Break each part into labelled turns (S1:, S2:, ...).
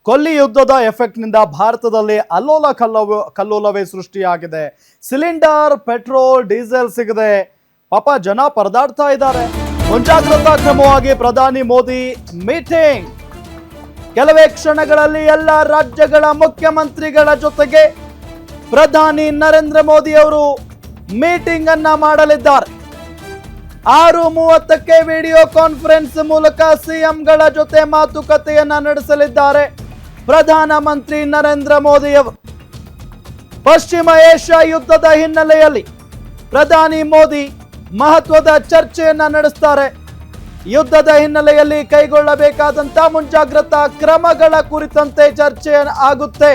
S1: ಕೊಲ್ಲಿ ಯುದ್ಧದ ಎಫೆಕ್ಟ್ ನಿಂದ ಭಾರತದಲ್ಲಿ ಅಲ್ಲೋಲ ಕಲ್ಲೋಲವೇ ಸೃಷ್ಟಿಯಾಗಿದೆ. ಸಿಲಿಂಡರ್, ಪೆಟ್ರೋಲ್, ಡೀಸೆಲ್ ಸಿಗದೆ ಪಾಪ ಜನ ಪರದಾಡ್ತಾ ಇದ್ದಾರೆ. ಮುಂಜಾಗ್ರತಾ ಕ್ರಮವಾಗಿ ಪ್ರಧಾನಿ ಮೋದಿ ಮೀಟಿಂಗ್. ಕೆಲವೇ ಕ್ಷಣಗಳಲ್ಲಿ ಎಲ್ಲ ರಾಜ್ಯಗಳ ಮುಖ್ಯಮಂತ್ರಿಗಳ ಜೊತೆಗೆ ಪ್ರಧಾನಿ ನರೇಂದ್ರ ಮೋದಿ ಅವರು ಮೀಟಿಂಗ್ ಅನ್ನ ಮಾಡಲಿದ್ದಾರೆ. 6:30ಕ್ಕೆ ವಿಡಿಯೋ ಕಾನ್ಫರೆನ್ಸ್ ಮೂಲಕ ಸಿಎಂಗಳ ಜೊತೆ ಮಾತುಕತೆಯನ್ನ ನಡೆಸಲಿದ್ದಾರೆ ಪ್ರಧಾನಮಂತ್ರಿ ನರೇಂದ್ರ ಮೋದಿ ಅವರು. ಪಶ್ಚಿಮ ಏಷ್ಯಾ ಯುದ್ಧದ ಹಿನ್ನೆಲೆಯಲ್ಲಿ ಪ್ರಧಾನಿ ಮೋದಿ ಮಹತ್ವದ ಚರ್ಚೆಯನ್ನ ನಡೆಸ್ತಾರೆ. ಯುದ್ಧದ ಹಿನ್ನೆಲೆಯಲ್ಲಿ ಕೈಗೊಳ್ಳಬೇಕಾದಂತ ಮುಂಜಾಗ್ರತಾ ಕ್ರಮಗಳ ಕುರಿತಂತೆ ಚರ್ಚೆ ಆಗುತ್ತೆ.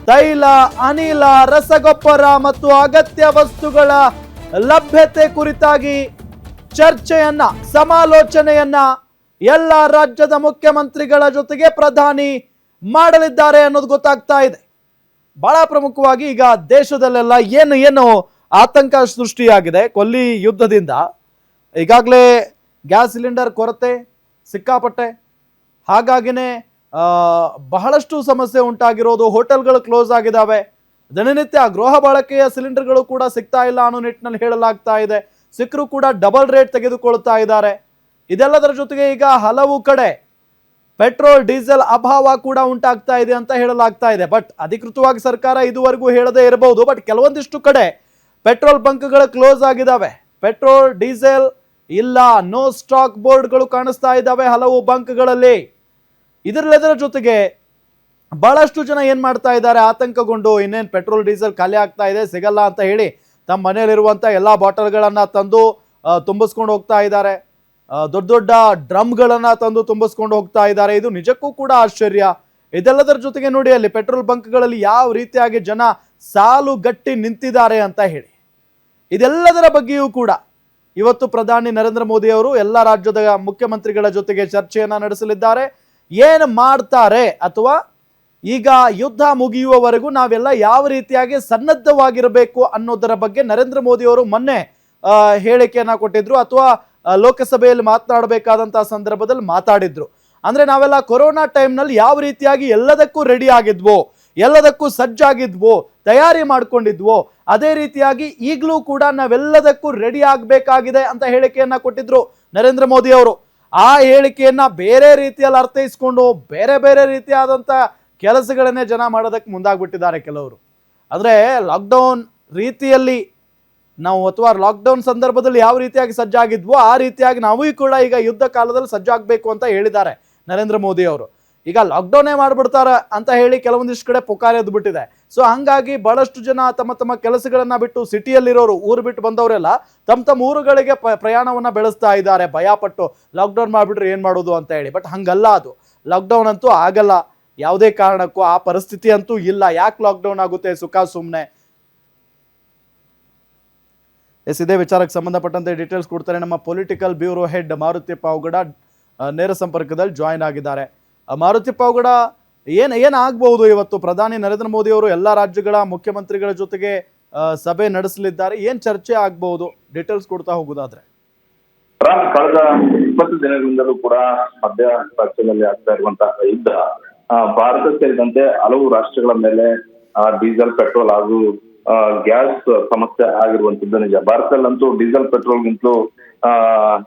S1: ತೈಲ, ಅನಿಲ, ರಸಗೊಬ್ಬರ ಮತ್ತು ಅಗತ್ಯ ವಸ್ತುಗಳ ಲಭ್ಯತೆ ಕುರಿತಾಗಿ ಚರ್ಚೆಯನ್ನ, ಸಮಾಲೋಚನೆಯನ್ನ ಎಲ್ಲ ರಾಜ್ಯದ ಮುಖ್ಯಮಂತ್ರಿಗಳ ಜೊತೆಗೆ ಪ್ರಧಾನಿ ಮಾಡಲಿದ್ದಾರೆ ಅನ್ನೋದು ಗೊತ್ತಾಗ್ತಾ ಇದೆ. ಬಹಳ ಪ್ರಮುಖವಾಗಿ ಈಗ ದೇಶದಲ್ಲೆಲ್ಲ ಏನು ಆತಂಕ ಸೃಷ್ಟಿಯಾಗಿದೆ ಕೊಲ್ಲಿ ಯುದ್ಧದಿಂದ. ಈಗಾಗಲೇ ಗ್ಯಾಸ್ ಸಿಲಿಂಡರ್ ಕೊರತೆ ಸಿಕ್ಕಾಪಟ್ಟೆ, ಹಾಗಾಗಿನೇ ಬಹಳಷ್ಟು ಸಮಸ್ಯೆ ಉಂಟಾಗಿರೋದು. ಹೋಟೆಲ್ಗಳು ಕ್ಲೋಸ್ ಆಗಿದ್ದಾವೆ. ದಿನನಿತ್ಯ ಗೃಹ ಬಳಕೆಯ ಸಿಲಿಂಡರ್ಗಳು ಕೂಡ ಸಿಗ್ತಾ ಇಲ್ಲ ಅನ್ನೋ ನಿಟ್ಟಿನಲ್ಲಿ ಹೇಳಲಾಗ್ತಾ ಇದೆ. ಸಿಕ್ಕರೂ ಕೂಡ ಡಬಲ್ ರೇಟ್ ತೆಗೆದುಕೊಳ್ತಾ ಇದ್ದಾರೆ. ಇದೆಲ್ಲದರ ಜೊತೆಗೆ ಈಗ ಹಲವು ಕಡೆ ಪೆಟ್ರೋಲ್, ಡೀಸೆಲ್ ಅಭಾವ ಕೂಡ ಉಂಟಾಗ್ತಾ ಇದೆ ಅಂತ ಹೇಳಲಾಗ್ತಾ ಇದೆ. ಬಟ್ ಅಧಿಕೃತವಾಗಿ ಸರ್ಕಾರ ಇದುವರೆಗೂ ಹೇಳದೇ ಇರಬಹುದು. ಬಟ್ ಕೆಲವೊಂದಿಷ್ಟು ಕಡೆ ಪೆಟ್ರೋಲ್ ಬಂಕ್ಗಳು ಕ್ಲೋಸ್ ಆಗಿದ್ದಾವೆ. ಪೆಟ್ರೋಲ್, ಡೀಸೆಲ್ ಇಲ್ಲ, ನೋ ಸ್ಟಾಕ್ ಬೋರ್ಡ್ಗಳು ಕಾಣಿಸ್ತಾ ಇದ್ದಾವೆ ಹಲವು ಬಂಕ್ಗಳಲ್ಲಿ. ಇದರ ಜೊತೆಗೆ ಬಹಳಷ್ಟು ಜನ ಏನ್ ಮಾಡ್ತಾ ಇದ್ದಾರೆ, ಆತಂಕಗೊಂಡು ಇನ್ನೇನು ಪೆಟ್ರೋಲ್, ಡೀಸೆಲ್ ಖಾಲಿ ಆಗ್ತಾ ಇದೆ, ಸಿಗಲ್ಲ ಅಂತ ಹೇಳಿ ತಮ್ಮ ಮನೆಯಲ್ಲಿರುವಂಥ ಎಲ್ಲ ಬಾಟಲ್ಗಳನ್ನ ತಂದು ತುಂಬಿಸ್ಕೊಂಡು ಹೋಗ್ತಾ ಇದ್ದಾರೆ. ದೊಡ್ಡ ದೊಡ್ಡ ಡ್ರಮ್ಗಳನ್ನ ತಂದು ತುಂಬಿಸ್ಕೊಂಡು ಹೋಗ್ತಾ ಇದ್ದಾರೆ. ಇದು ನಿಜಕ್ಕೂ ಕೂಡ ಆಶ್ಚರ್ಯ. ಇದೆಲ್ಲದರ ಜೊತೆಗೆ ನೋಡಿ, ಅಲ್ಲಿ ಪೆಟ್ರೋಲ್ ಬಂಕ್ಗಳಲ್ಲಿ ಯಾವ ರೀತಿಯಾಗಿ ಜನ ಸಾಲುಗಟ್ಟಿ ನಿಂತಿದ್ದಾರೆ ಅಂತ ಹೇಳಿ. ಇದೆಲ್ಲದರ ಬಗ್ಗೆಯೂ ಕೂಡ ಇವತ್ತು ಪ್ರಧಾನಿ ನರೇಂದ್ರ ಮೋದಿ ಅವರು ಎಲ್ಲ ರಾಜ್ಯದ ಮುಖ್ಯಮಂತ್ರಿಗಳ ಜೊತೆಗೆ ಚರ್ಚೆಯನ್ನ ನಡೆಸಲಿದ್ದಾರೆ. ಏನು ಮಾಡ್ತಾರೆ, ಅಥವಾ ಈಗ ಯುದ್ಧ ಮುಗಿಯುವವರೆಗೂ ನಾವೆಲ್ಲ ಯಾವ ರೀತಿಯಾಗಿ ಸನ್ನದ್ಧವಾಗಿರಬೇಕು ಅನ್ನೋದರ ಬಗ್ಗೆ ನರೇಂದ್ರ ಮೋದಿ ಅವರು ಮೊನ್ನೆ ಹೇಳಿಕೆಯನ್ನ ಕೊಟ್ಟಿದ್ರು, ಅಥವಾ ಲೋಕಸಭೆಯಲ್ಲಿ ಮಾತನಾಡಬೇಕಾದಂತಹ ಸಂದರ್ಭದಲ್ಲಿ ಮಾತಾಡಿದ್ರು. ಅಂದ್ರೆ ನಾವೆಲ್ಲ ಕೊರೋನಾ ಟೈಮ್ನಲ್ಲಿ ಯಾವ ರೀತಿಯಾಗಿ ಎಲ್ಲದಕ್ಕೂ ರೆಡಿ ಆಗಿದ್ವೋ, ಎಲ್ಲದಕ್ಕೂ ಸಜ್ಜಾಗಿದ್ವೋ, ತಯಾರಿ ಮಾಡ್ಕೊಂಡಿದ್ವೋ, ಅದೇ ರೀತಿಯಾಗಿ ಈಗಲೂ ಕೂಡ ನಾವೆಲ್ಲದಕ್ಕೂ ರೆಡಿ ಆಗಬೇಕಾಗಿದೆ ಅಂತ ಹೇಳಿಕೆಯನ್ನ ಕೊಟ್ಟಿದ್ರು ನರೇಂದ್ರ ಮೋದಿ ಅವರು. ಆ ಹೇಳಿಕೆಯನ್ನ ಬೇರೆ ರೀತಿಯಲ್ಲಿ ಅರ್ಥೈಸ್ಕೊಂಡು ಬೇರೆ ಬೇರೆ ರೀತಿಯಾದಂಥ ಕೆಲಸಗಳನ್ನೇ ಜನ ಮಾಡೋದಕ್ಕೆ ಮುಂದಾಗ್ಬಿಟ್ಟಿದ್ದಾರೆ ಕೆಲವರು. ಅಂದರೆ ಲಾಕ್ಡೌನ್ ರೀತಿಯಲ್ಲಿ ನಾವು, ಅಥವಾ ಲಾಕ್ಡೌನ್ ಸಂದರ್ಭದಲ್ಲಿ ಯಾವ ರೀತಿಯಾಗಿ ಸಜ್ಜಾಗಿದ್ವೋ ಆ ರೀತಿಯಾಗಿ ನಾವು ಕೂಡ ಈಗ ಯುದ್ಧ ಕಾಲದಲ್ಲಿ ಸಜ್ಜಾಗಬೇಕು ಅಂತ ಹೇಳಿದ್ದಾರೆ ನರೇಂದ್ರ ಮೋದಿ ಅವರು. ಈಗ ಲಾಕ್ಡೌನೇ ಮಾಡಿಬಿಡ್ತಾರೆ ಅಂತ ಹೇಳಿ ಕೆಲವೊಂದಿಷ್ಟು ಕಡೆ ಪುಕಾರ್ ಎದ್ದು ಬಿಟ್ಟಿದೆ. ಸೊ ಹಂಗಾಗಿ ಬಹಳಷ್ಟು ಜನ ತಮ್ಮ ಕೆಲಸಗಳನ್ನ ಬಿಟ್ಟು, ಸಿಟಿಯಲ್ಲಿರೋರು, ಊರು ಬಿಟ್ಟು ಬಂದವರೆಲ್ಲ ತಮ್ಮ ಊರುಗಳಿಗೆ ಪ್ರಯಾಣವನ್ನ ಬೆಳೆಸ್ತಾ ಇದ್ದಾರೆ, ಭಯಪಟ್ಟು ಲಾಕ್ಡೌನ್ ಮಾಡಿಬಿಟ್ರೆ ಏನು ಮಾಡೋದು ಅಂತ ಹೇಳಿ. ಬಟ್ ಹಂಗಲ್ಲ, ಅದು ಲಾಕ್ಡೌನ್ ಅಂತೂ ಆಗಲ್ಲ ಯಾವುದೇ ಕಾರಣಕ್ಕೂ. ಆ ಪರಿಸ್ಥಿತಿ ಅಂತೂ ಇಲ್ಲ. ಯಾಕೆ ಲಾಕ್ಡೌನ್ ಆಗುತ್ತೆ ಸುಖ ಸುಮ್ಮನೆ? ಇದೇ ವಿಚಾರಕ್ಕೆ ಸಂಬಂಧಪಟ್ಟಂತೆ ಡೀಟೇಲ್ಸ್ ಕೊಡ್ತಾರೆ ನಮ್ಮ political bureau head Maruti Pavagada ನೇರ ಸಂಪರ್ಕದಲ್ಲಿ ಜಾಯಿನ್ ಆಗಿದ್ದಾರೆ. ಮಾರುತಿ ಪಾವಗಡ, ಏನಾಗಬಹುದು ಇವತ್ತು? ಪ್ರಧಾನಿ ನರೇಂದ್ರ ಮೋದಿ ಅವರು ಎಲ್ಲ ರಾಜ್ಯಗಳ ಮುಖ್ಯಮಂತ್ರಿಗಳ ಜೊತೆಗೆ ಸಭೆ ನಡೆಸಲಿದ್ದಾರೆ. ಏನ್ ಚರ್ಚೆ ಆಗಬಹುದು? ಡೀಟೇಲ್ಸ್ ಕೊಡ್ತಾ ಹೋಗುದಾದ್ರೆ.
S2: ಕಳೆದ 20 ದಿನಗಳಿಂದಲೂ ಕೂಡ ಮಧ್ಯ ರಾಜ್ಯದಲ್ಲಿ ಆಗ್ತಾ ಇರುವಂತಹ ಯುದ್ಧ ಭಾರತ ಸೇರಿದಂತೆ ಹಲವು ರಾಷ್ಟ್ರಗಳ ಮೇಲೆ ಡೀಸೆಲ್, ಪೆಟ್ರೋಲ್ ಹಾಗೂ ಗ್ಯಾಸ್ ಸಮಸ್ಯೆ ಆಗಿರುವಂತದ್ದು ನಿಜ. ಭಾರತದಲ್ಲಂತೂ ಡೀಸೆಲ್, ಪೆಟ್ರೋಲ್ಗಿಂತಲೂ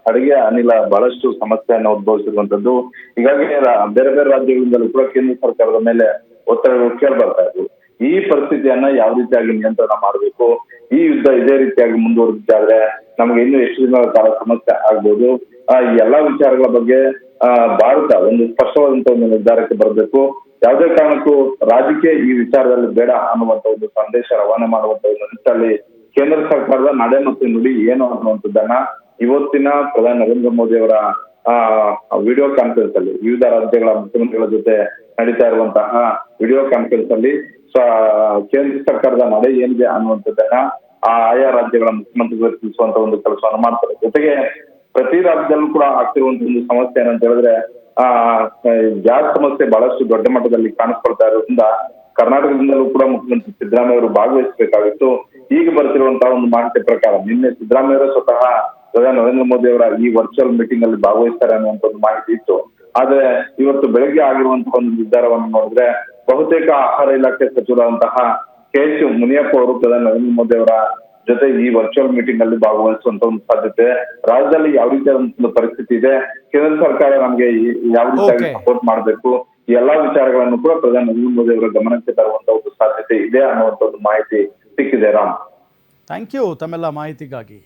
S2: ಅಡುಗೆ ಅನಿಲ ಬಹಳಷ್ಟು ಸಮಸ್ಯೆಯನ್ನು ಉದ್ಭವಿಸಿರುವಂತದ್ದು. ಹೀಗಾಗಿ ಬೇರೆ ಬೇರೆ ರಾಜ್ಯಗಳಿಂದಲೂ ಕೂಡ ಕೇಂದ್ರ ಸರ್ಕಾರದ ಮೇಲೆ ಒತ್ತಡಗಳು ಕೇಳಿ ಬರ್ತಾ ಇದ್ವು. ಈ ಪರಿಸ್ಥಿತಿಯನ್ನ ಯಾವ ರೀತಿಯಾಗಿ ನಿಯಂತ್ರಣ ಮಾಡಬೇಕು, ಈ ಯುದ್ಧ ಇದೇ ರೀತಿಯಾಗಿ ಮುಂದುವರೆದಿದ್ದಾದ್ರೆ ನಮ್ಗೆ ಇನ್ನೂ ಎಷ್ಟು ದಿನಗಳ ಕಾಲ ಸಮಸ್ಯೆ ಆಗ್ಬೋದು, ಈ ಎಲ್ಲಾ ವಿಚಾರಗಳ ಬಗ್ಗೆ ಭಾರತ ಒಂದು ಸ್ಪಷ್ಟವಾದಂತ ಒಂದು ನಿರ್ಧಾರಕ್ಕೆ ಬರಬೇಕು. ಯಾವುದೇ ಕಾರಣಕ್ಕೂ ರಾಜಕೀಯ ಈ ವಿಚಾರದಲ್ಲಿ ಬೇಡ ಅನ್ನುವಂತ ಒಂದು ಸಂದೇಶ ರವಾನೆ ಮಾಡುವಂತ ಒಂದು ನಿಟ್ಟಿನಲ್ಲಿ ಕೇಂದ್ರ ಸರ್ಕಾರದ ನಡೆ ಮತ್ತು ನುಡಿ ಏನು ಅನ್ನುವಂಥದ್ದನ್ನ ಇವತ್ತಿನ ಪ್ರಧಾನಿ ನರೇಂದ್ರ ಮೋದಿ ಅವರ ವಿಡಿಯೋ ಕಾನ್ಫರೆನ್ಸ್ ಅಲ್ಲಿ ವಿವಿಧ ರಾಜ್ಯಗಳ ಮುಖ್ಯಮಂತ್ರಿಗಳ ಜೊತೆ ನಡೀತಾ ಇರುವಂತಹ ವಿಡಿಯೋ ಕಾನ್ಫರೆನ್ಸ್ ಅಲ್ಲಿ ಕೇಂದ್ರ ಸರ್ಕಾರದ ನಡೆ ಏನಿದೆ ಅನ್ನುವಂಥದ್ದನ್ನ ಆಯಾ ರಾಜ್ಯಗಳ ಮುಖ್ಯಮಂತ್ರಿಗಳು ತಿಳಿಸುವಂತ ಒಂದು ಕೆಲಸವನ್ನು ಮಾಡ್ತಾರೆ. ಜೊತೆಗೆ ಪ್ರತಿ ರಾಜ್ಯದಲ್ಲೂ ಕೂಡ ಆಗ್ತಿರುವಂತ ಒಂದು ಸಮಸ್ಯೆ ಏನಂತ ಹೇಳಿದ್ರೆ ಗ್ಯಾಸ್ ಸಮಸ್ಯೆ ಬಹಳಷ್ಟು ದೊಡ್ಡ ಮಟ್ಟದಲ್ಲಿ ಕಾಣಿಸ್ಕೊಳ್ತಾ ಇರೋದ್ರಿಂದ ಕರ್ನಾಟಕದಿಂದಲೂ ಕೂಡ ಮುಖ್ಯಮಂತ್ರಿ ಸಿದ್ದರಾಮಯ್ಯ ಅವರು ಭಾಗವಹಿಸಬೇಕಾಗಿತ್ತು. ಈಗ ಬರ್ತಿರುವಂತಹ ಒಂದು ಮಾಹಿತಿ ಪ್ರಕಾರ ನಿನ್ನೆ ಸಿದ್ದರಾಮಯ್ಯ ಸ್ವತಃ ಪ್ರಧಾನಿ ನರೇಂದ್ರ ಮೋದಿ ಅವರ ಈ ವರ್ಚುವಲ್ ಮೀಟಿಂಗ್ ಅಲ್ಲಿ ಭಾಗವಹಿಸ್ತಾರೆ ಅನ್ನುವಂತ ಒಂದು ಮಾಹಿತಿ ಇತ್ತು. ಆದ್ರೆ ಇವತ್ತು ಬೆಳಗ್ಗೆ ಆಗಿರುವಂತಹ ಒಂದು ನಿರ್ಧಾರವನ್ನು ನೋಡಿದ್ರೆ ಬಹುತೇಕ ಆಹಾರ ಇಲಾಖೆ ಸಚಿವರಾದಂತಹ KH ಮುನಿಯಪ್ಪ ಅವರು ಪ್ರಧಾನಿ ನರೇಂದ್ರ ಮೋದಿ ಅವರ ಜೊತೆ ಈ ವರ್ಚುವಲ್ ಮೀಟಿಂಗ್ ಅಲ್ಲಿ ಭಾಗವಹಿಸುವಂತ ಒಂದು ಸಾಧ್ಯತೆ, ರಾಜ್ಯದಲ್ಲಿ ಯಾವ ರೀತಿಯ ಒಂದು ಪರಿಸ್ಥಿತಿ ಇದೆ, ಕೇಂದ್ರ ಸರ್ಕಾರ ನಮಗೆ ಯಾವ ರೀತಿಯಾಗಿ ಸಪೋರ್ಟ್ ಮಾಡಬೇಕು, ಈ ಎಲ್ಲಾ ವಿಚಾರಗಳನ್ನು ಕೂಡ ಪ್ರಧಾನಿ ನರೇಂದ್ರ ಮೋದಿ ಅವರ ಗಮನಕ್ಕೆ ತರುವಂತ ಒಂದು ಸಾಧ್ಯತೆ ಇದೆ ಅನ್ನುವಂತ ಒಂದು ಮಾಹಿತಿ ಸಿಕ್ಕಿದೆ. ರಾಮ್,
S1: ಥ್ಯಾಂಕ್ ಯು ತಮ್ಮೆಲ್ಲ ಮಾಹಿತಿಗಾಗಿ.